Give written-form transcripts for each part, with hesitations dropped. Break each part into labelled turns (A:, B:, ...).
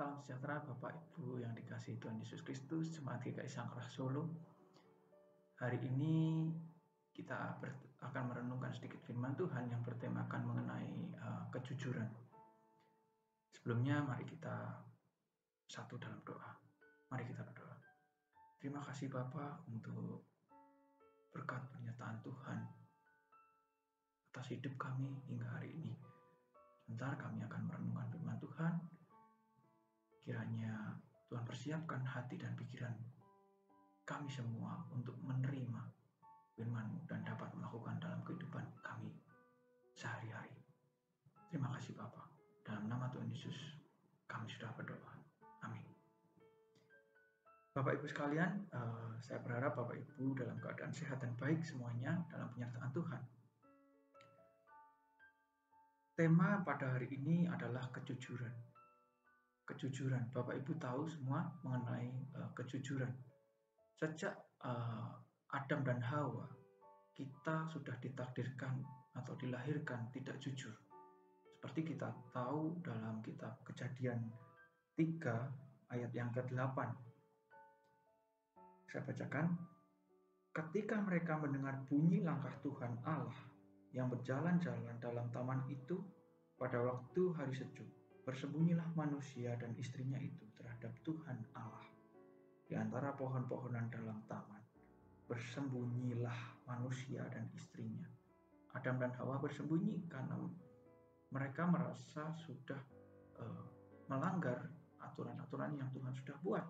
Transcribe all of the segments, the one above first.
A: Salam sejahtera Bapak Ibu yang dikasihi Tuhan Yesus Kristus, Jemaat GKI Sangkrah Solo. Hari ini kita akan merenungkan sedikit firman Tuhan yang bertemakan mengenai kejujuran. Sebelumnya mari kita satu dalam doa. Mari kita berdoa. Terima kasih Bapa untuk berkat pernyataan Tuhan atas hidup kami hingga hari ini. Sebentar kami akan merenungkan firman Tuhan. Kiranya Tuhan persiapkan hati dan pikiran kami semua untuk menerima firman-Mu dan dapat melakukan dalam kehidupan kami sehari-hari. Terima kasih Bapa. Dalam nama Tuhan Yesus kami sudah berdoa. Amin. Bapak Ibu sekalian, saya berharap Bapak Ibu dalam keadaan sehat dan baik semuanya dalam penyertaan Tuhan. Tema pada hari ini adalah kejujuran. Kejujuran, Bapak Ibu tahu semua mengenai kejujuran. Sejak Adam dan Hawa, kita sudah ditakdirkan atau dilahirkan tidak jujur. Seperti kita tahu dalam kitab Kejadian 3 ayat yang ke-8. Saya bacakan. Ketika mereka mendengar bunyi langkah Tuhan Allah yang berjalan-jalan dalam taman itu pada waktu hari sejuk, bersembunyilah manusia dan istrinya itu terhadap Tuhan Allah di antara pohon-pohonan dalam taman. Bersembunyilah manusia dan istrinya. Adam dan Hawa bersembunyi karena mereka merasa sudah melanggar aturan-aturan yang Tuhan sudah buat.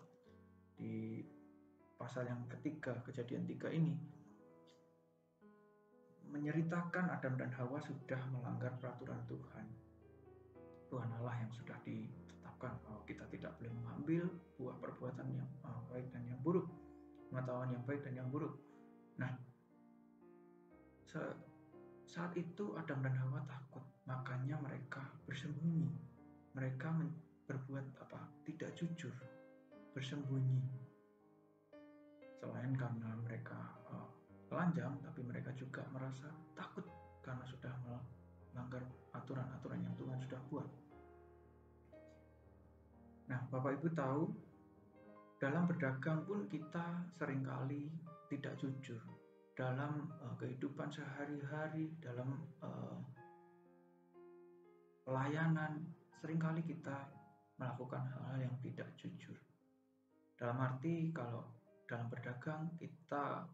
A: Di pasal yang ketiga, Kejadian 3 ini menyeritakan Adam dan Hawa sudah melanggar peraturan Tuhan Allah yang sudah ditetapkan bahwa kita tidak boleh mengambil buah perbuatan yang baik dan yang buruk, pengetahuan yang baik dan yang buruk. Nah, saat itu Adam dan Hawa takut, makanya mereka bersembunyi. Mereka berbuat tidak jujur, bersembunyi. Selain karena mereka telanjang, tapi mereka juga merasa takut karena sudah melanggar aturan-aturan yang Tuhan sudah buat. Nah, Bapak Ibu tahu, dalam berdagang pun kita seringkali tidak jujur. Dalam kehidupan sehari-hari, dalam pelayanan, seringkali kita melakukan hal-hal yang tidak jujur. Dalam arti kalau dalam berdagang kita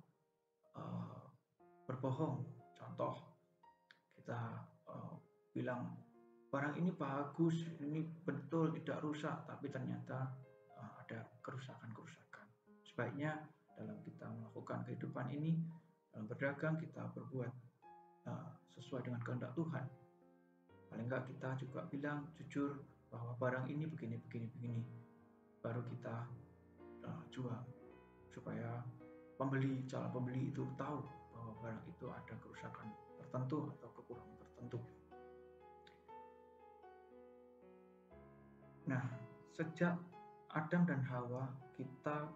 A: berbohong. Contoh, kita bilang barang ini bagus, ini betul, tidak rusak, tapi ternyata ada kerusakan-kerusakan. Sebaiknya dalam kita melakukan kehidupan ini, dalam berdagang kita berbuat sesuai dengan kehendak Tuhan. Paling enggak kita juga bilang jujur bahwa barang ini begini. Baru kita jual, supaya calon pembeli itu tahu bahwa barang itu ada kerusakan tertentu atau kekurangan tertentu. Nah, sejak Adam dan Hawa kita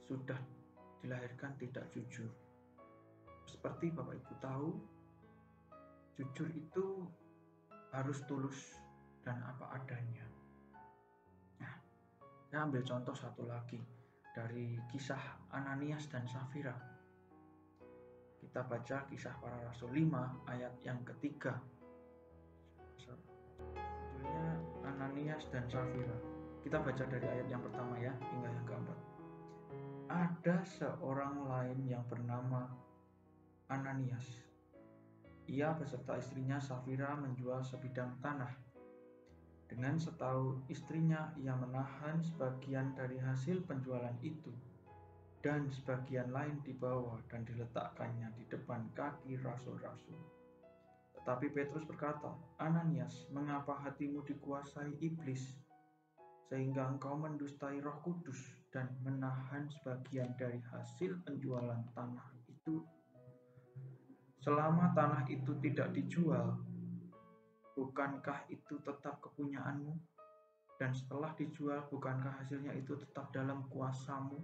A: sudah dilahirkan tidak jujur. Seperti Bapak Ibu tahu, jujur itu harus tulus dan apa adanya. Nah, saya ambil contoh satu lagi dari kisah Ananias dan Safira. Kita baca Kisah Para Rasul 5 ayat yang ketiga. Judulnya Ananias dan Safira. Kita baca dari ayat yang pertama ya hingga yang keempat. Ada seorang lain yang bernama Ananias. Ia beserta istrinya Safira menjual sebidang tanah. Dengan setahu istrinya, ia menahan sebagian dari hasil penjualan itu, dan sebagian lain dibawa dan diletakkannya di depan kaki rasul-rasul. Tetapi Petrus berkata, Ananias, mengapa hatimu dikuasai iblis, sehingga engkau mendustai Roh Kudus dan menahan sebagian dari hasil penjualan tanah itu? Selama tanah itu tidak dijual, bukankah itu tetap kepunyaanmu? Dan setelah dijual, bukankah hasilnya itu tetap dalam kuasamu?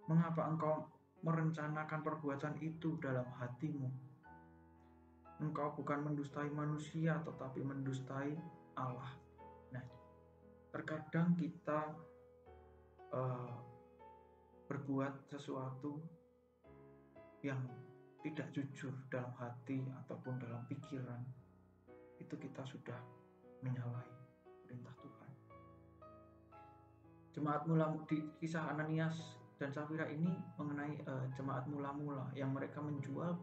A: Mengapa engkau merencanakan perbuatan itu dalam hatimu? Engkau bukan mendustai manusia, tetapi mendustai Allah. Nah, Terkadang kita berbuat sesuatu yang tidak jujur dalam hati ataupun dalam pikiran, itu kita sudah menyalahi perintah Tuhan. Jemaat mula di kisah Ananias dan Safira ini mengenai jemaat mula-mula yang mereka menjual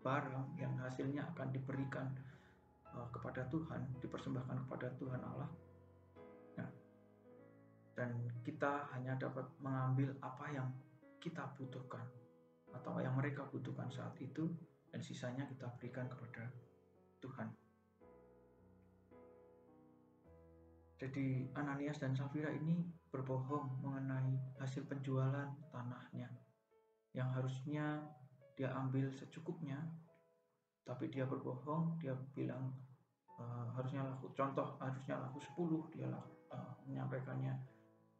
A: barang yang hasilnya akan diberikan kepada Tuhan, dipersembahkan kepada Tuhan Allah. Nah, dan kita hanya dapat mengambil apa yang kita butuhkan atau yang mereka butuhkan saat itu, dan sisanya kita berikan kepada Tuhan. Jadi Ananias dan Safira ini berbohong mengenai hasil penjualan tanahnya yang harusnya dia ambil secukupnya, tapi dia berbohong. Dia bilang harusnya laku 10, dia menyampaikannya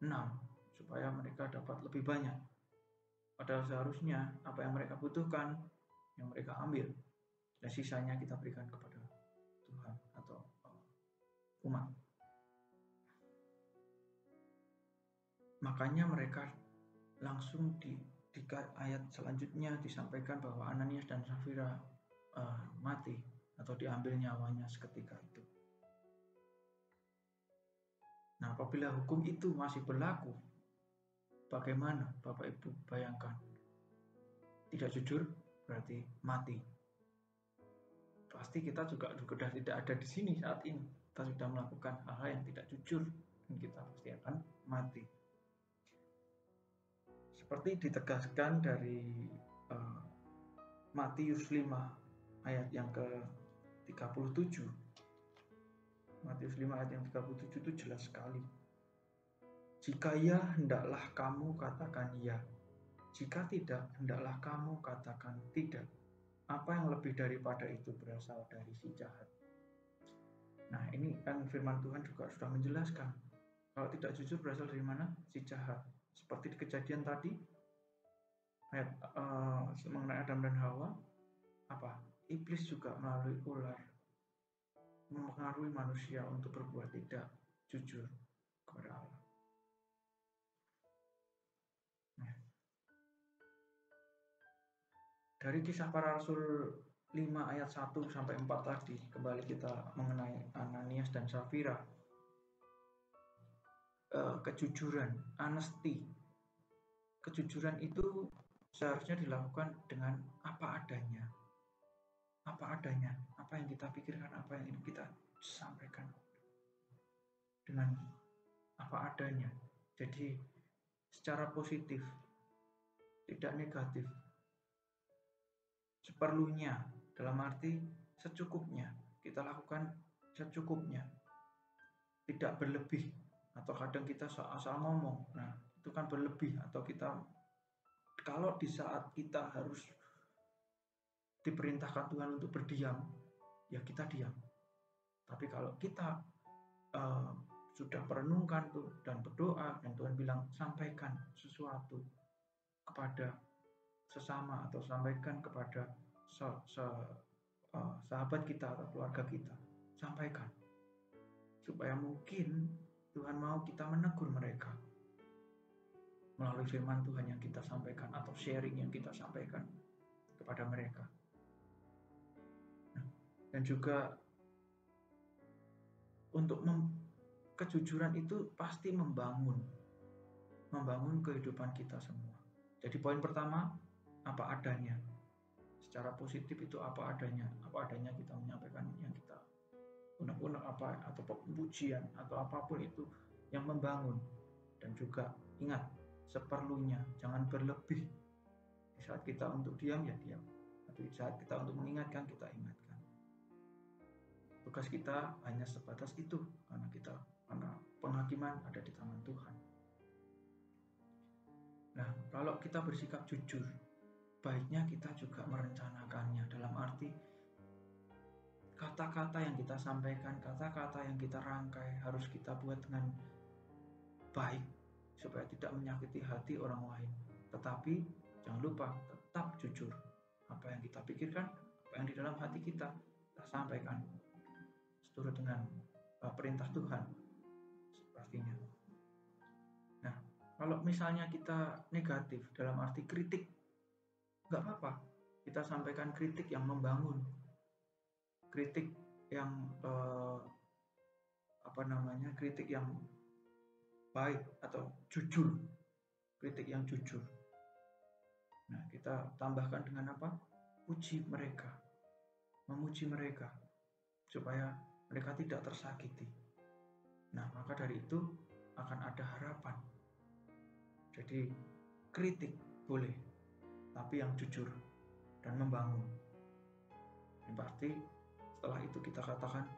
A: 6 supaya mereka dapat lebih banyak. Padahal seharusnya apa yang mereka butuhkan yang mereka ambil, dan sisanya kita berikan kepada Tuhan atau umat. Makanya mereka langsung di ayat selanjutnya disampaikan bahwa Ananias dan Safira mati atau diambil nyawanya seketika itu. Nah, apabila hukum itu masih berlaku, bagaimana Bapak Ibu bayangkan? Tidak jujur berarti mati. Pasti kita juga sudah tidak ada di sini saat ini. Kita sudah melakukan hal-hal yang tidak jujur, dan kita pasti akan mati. Seperti ditegaskan dari Matius 5 ayat yang ke-37. Matius 5 ayat yang 37 itu jelas sekali. Jika ya, hendaklah kamu katakan ya. Jika tidak, hendaklah kamu katakan tidak. Apa yang lebih daripada itu berasal dari si jahat. Nah, ini kan firman Tuhan juga sudah menjelaskan. Kalau tidak jujur berasal dari mana? Si jahat. Seperti di Kejadian tadi, ayat mengenai Adam dan Hawa, apa? Iblis juga melalui ular mempengaruhi manusia untuk berbuat tidak jujur kepada Allah. Nah, dari Kisah Para Rasul 5 ayat 1 sampai 4 tadi, kembali kita mengenai Ananias dan Safira. Kejujuran, honesty. Kejujuran itu seharusnya dilakukan dengan apa adanya. Apa adanya, apa yang kita pikirkan, apa yang ingin kita sampaikan dengan apa adanya. Jadi secara positif, tidak negatif. Seperlunya, dalam arti secukupnya. Kita lakukan secukupnya, tidak berlebih. Atau kadang kita asal ngomong, nah itu kan berlebih. Atau kita, kalau di saat kita harus diperintahkan Tuhan untuk berdiam, ya kita diam. Tapi kalau kita sudah merenungkan dan berdoa, dan Tuhan bilang sampaikan sesuatu kepada sesama atau sampaikan kepada sahabat kita atau keluarga kita, sampaikan supaya mungkin Tuhan mau kita menegur mereka melalui firman Tuhan yang kita sampaikan atau sharing yang kita sampaikan kepada mereka. Dan juga untuk kejujuran itu pasti membangun kehidupan kita semua. Jadi poin pertama, apa adanya. Secara positif itu apa adanya kita menyampaikan yang kita unek-unek apa atau pujian atau apapun itu yang membangun. Dan juga ingat, seperlunya, jangan berlebih. Di saat kita untuk diam ya diam, tapi di saat kita untuk mengingatkan, kita ingatkan. Tugas kita hanya sebatas itu, karena penghakiman ada di tangan Tuhan. Nah, kalau kita bersikap jujur, baiknya kita juga merencanakannya, dalam arti kata-kata yang kita sampaikan, kata-kata yang kita rangkai harus kita buat dengan baik supaya tidak menyakiti hati orang lain. Tetapi jangan lupa tetap jujur. Apa yang kita pikirkan, apa yang di dalam hati kita sampaikan seturut dengan perintah Tuhan. pastinya. Nah, kalau misalnya kita negatif dalam arti kritik, nggak apa-apa. Kita sampaikan kritik yang membangun, kritik yang kritik yang baik atau jujur, kritik yang jujur. Nah, kita tambahkan dengan apa? Puji mereka, memuji mereka, supaya mereka tidak tersakiti. Nah, maka dari itu akan ada harapan. Jadi, kritik boleh, tapi yang jujur dan membangun. Dan pasti setelah itu kita katakan,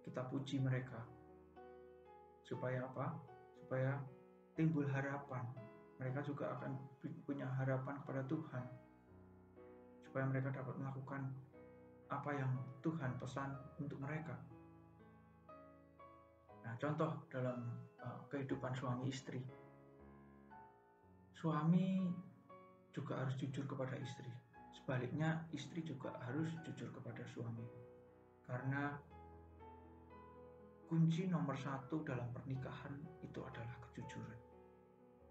A: kita puji mereka. Supaya apa? Supaya timbul harapan. Mereka juga akan punya harapan kepada Tuhan. Supaya mereka dapat melakukan apa yang Tuhan pesan untuk mereka. Nah, contoh dalam kehidupan suami istri. Suami juga harus jujur kepada istri. Sebaliknya, istri juga harus jujur kepada suami. Karena kunci nomor 1 dalam pernikahan itu adalah kejujuran.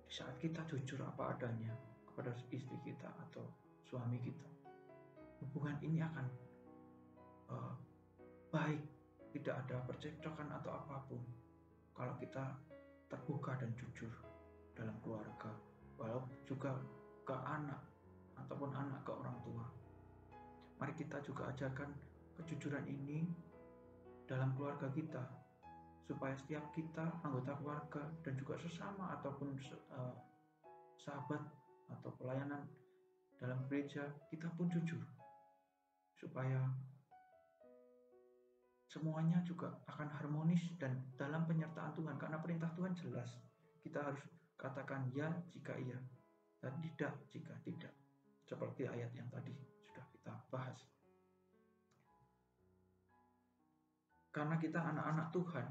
A: Di saat kita jujur apa adanya kepada istri kita atau suami kita, hubungan ini akan baik, tidak ada percekcokan atau apapun. Kalau kita terbuka dan jujur dalam keluarga, walaupun juga ke anak ataupun anak ke orang tua. Mari kita juga ajarkan kejujuran ini dalam keluarga kita, supaya setiap kita, anggota keluarga dan juga sesama ataupun sahabat atau pelayanan dalam gereja, kita pun jujur, supaya semuanya juga akan harmonis dan dalam penyertaan Tuhan. Karena perintah Tuhan jelas, kita harus katakan ya jika iya dan tidak jika tidak, seperti ayat yang tadi sudah kita bahas. Karena kita anak-anak Tuhan,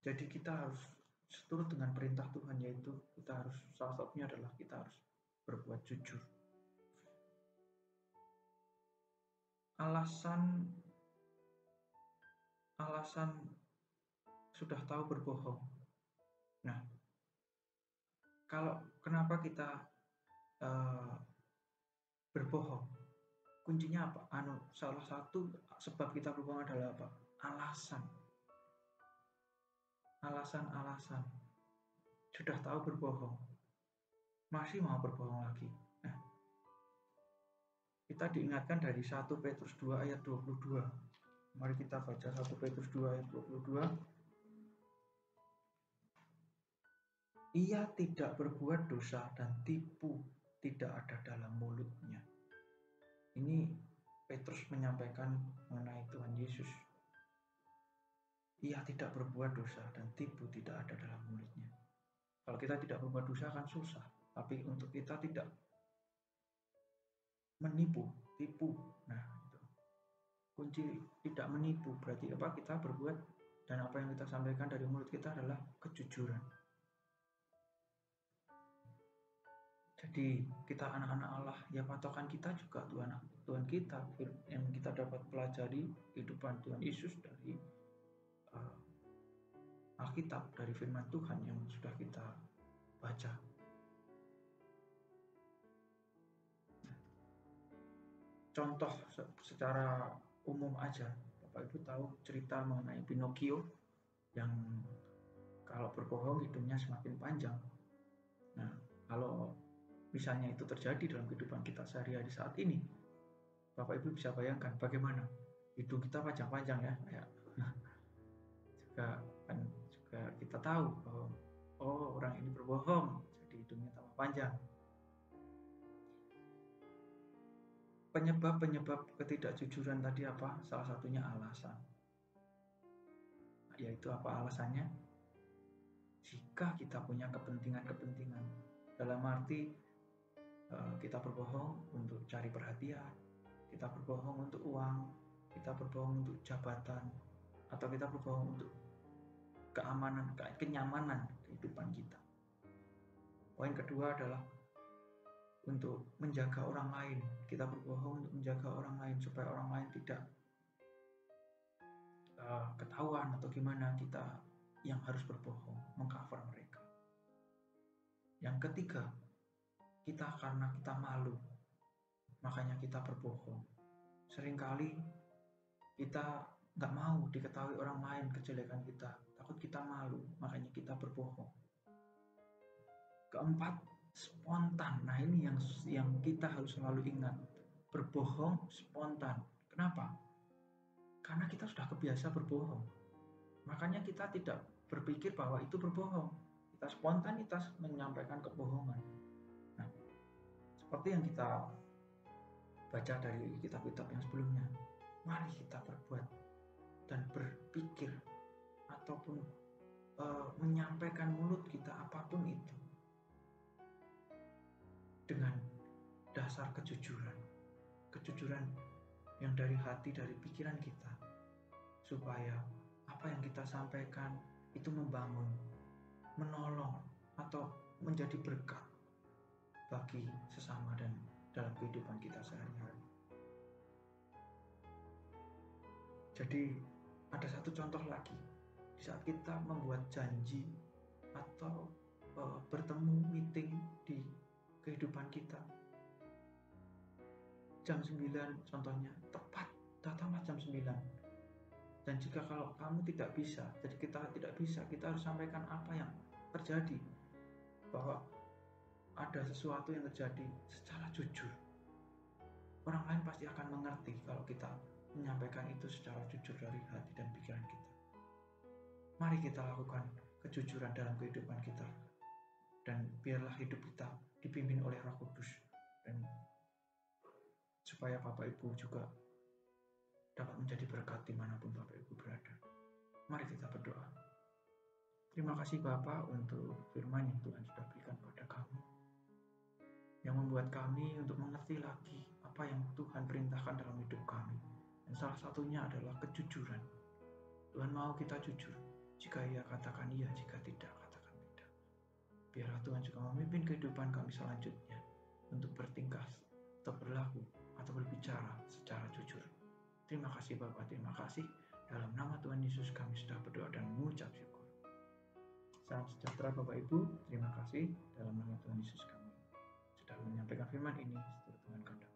A: jadi kita harus seturut dengan perintah Tuhan, yaitu kita harus, salah satunya adalah kita harus berbuat jujur. Alasan sudah tahu berbohong. Nah, kalau kenapa kita berbohong, kuncinya apa? Salah satu sebab kita berbohong adalah apa? Alasan. Sudah tahu berbohong, masih mau berbohong lagi. Nah, kita diingatkan dari 1 Petrus 2 ayat 22. Mari kita baca 1 Petrus 2 ayat 22. Ia tidak berbuat dosa dan tipu tidak ada dalam mulutnya. Ini Petrus menyampaikan mengenai Tuhan Yesus. Ia tidak berbuat dosa dan tipu tidak ada dalam mulutnya. Kalau kita tidak berbuat dosa kan susah, tapi untuk kita tidak menipu, tipu. Nah, itu kunci tidak menipu. Berarti apa? Kita berbuat dan apa yang kita sampaikan dari mulut kita adalah kejujuran. Jadi kita anak-anak Allah, ya patokan kita juga Tuhan kita, yang kita dapat pelajari kehidupan Tuhan Yesus dari Alkitab, dari firman Tuhan yang sudah kita baca. Contoh secara umum aja, Bapak Ibu tahu cerita mengenai Pinocchio yang kalau berbohong hidungnya semakin panjang. Nah, kalau misalnya itu terjadi dalam kehidupan kita sehari-hari saat ini, Bapak Ibu bisa bayangkan bagaimana hidung kita panjang-panjang ya. Juga kita tahu bahwa orang ini berbohong, jadi hidungnya tambah panjang. Penyebab ketidakjujuran tadi apa? Salah satunya alasan. Yaitu apa alasannya? Jika kita punya kepentingan, dalam arti kita berbohong untuk cari perhatian, kita berbohong untuk uang, kita berbohong untuk jabatan, atau kita berbohong untuk kenyamanan kehidupan kita. Poin kedua adalah untuk menjaga orang lain. Kita berbohong untuk menjaga orang lain supaya orang lain tidak ketahuan atau gimana, kita yang harus berbohong, mengcover mereka. Yang ketiga, karena kita malu, makanya kita berbohong. Seringkali kita nggak mau diketahui orang lain kejelekan kita, takut kita malu, makanya kita berbohong. Keempat, spontan. Nah, ini yang kita harus selalu ingat. Berbohong spontan. Kenapa? Karena kita sudah kebiasa berbohong. Makanya kita tidak berpikir bahwa itu berbohong. Kita spontanitas menyampaikan kebohongan. Nah, seperti yang kita baca dari kitab-kitab yang sebelumnya, mari kita berbuat dan berpikir ataupun menyampaikan mulut kita apapun itu dengan dasar kejujuran yang dari hati, dari pikiran kita, supaya apa yang kita sampaikan itu membangun, menolong, atau menjadi berkat bagi sesama dan dalam kehidupan kita sehari-hari. Jadi ada satu contoh lagi, di saat kita membuat janji atau bertemu meeting di kehidupan kita, jam 9 contohnya, tepat datanglah jam 9. Dan jika kalau kamu tidak bisa, jadi kita tidak bisa, kita harus sampaikan apa yang terjadi, bahwa ada sesuatu yang terjadi secara jujur. Orang lain pasti akan mengerti kalau kita menyampaikan itu secara jujur dari hati dan pikiran kita. Mari kita lakukan kejujuran dalam kehidupan kita, dan biarlah hidup kita dipimpin oleh Roh Kudus, dan supaya Bapak Ibu juga dapat menjadi berkat dimanapun Bapak Ibu berada. Mari kita berdoa. Terima kasih Bapak untuk firman yang Tuhan sudah berikan pada kami, yang membuat kami untuk mengerti lagi apa yang Tuhan perintahkan dalam hidup kami. Dan salah satunya adalah kejujuran. Tuhan mau kita jujur. Jika iya, katakan iya. Jika tidak, katakan tidak. Biarlah Tuhan juga memimpin kehidupan kami selanjutnya untuk bertingkah atau berlaku atau berbicara secara jujur. Terima kasih Bapak, terima kasih. Dalam nama Tuhan Yesus kami sudah berdoa dan mengucap syukur. Salam sejahtera Bapak Ibu, terima kasih. Dalam nama Tuhan Yesus kami sudah menyampaikan firman ini. Seturut Tuhan kehendak.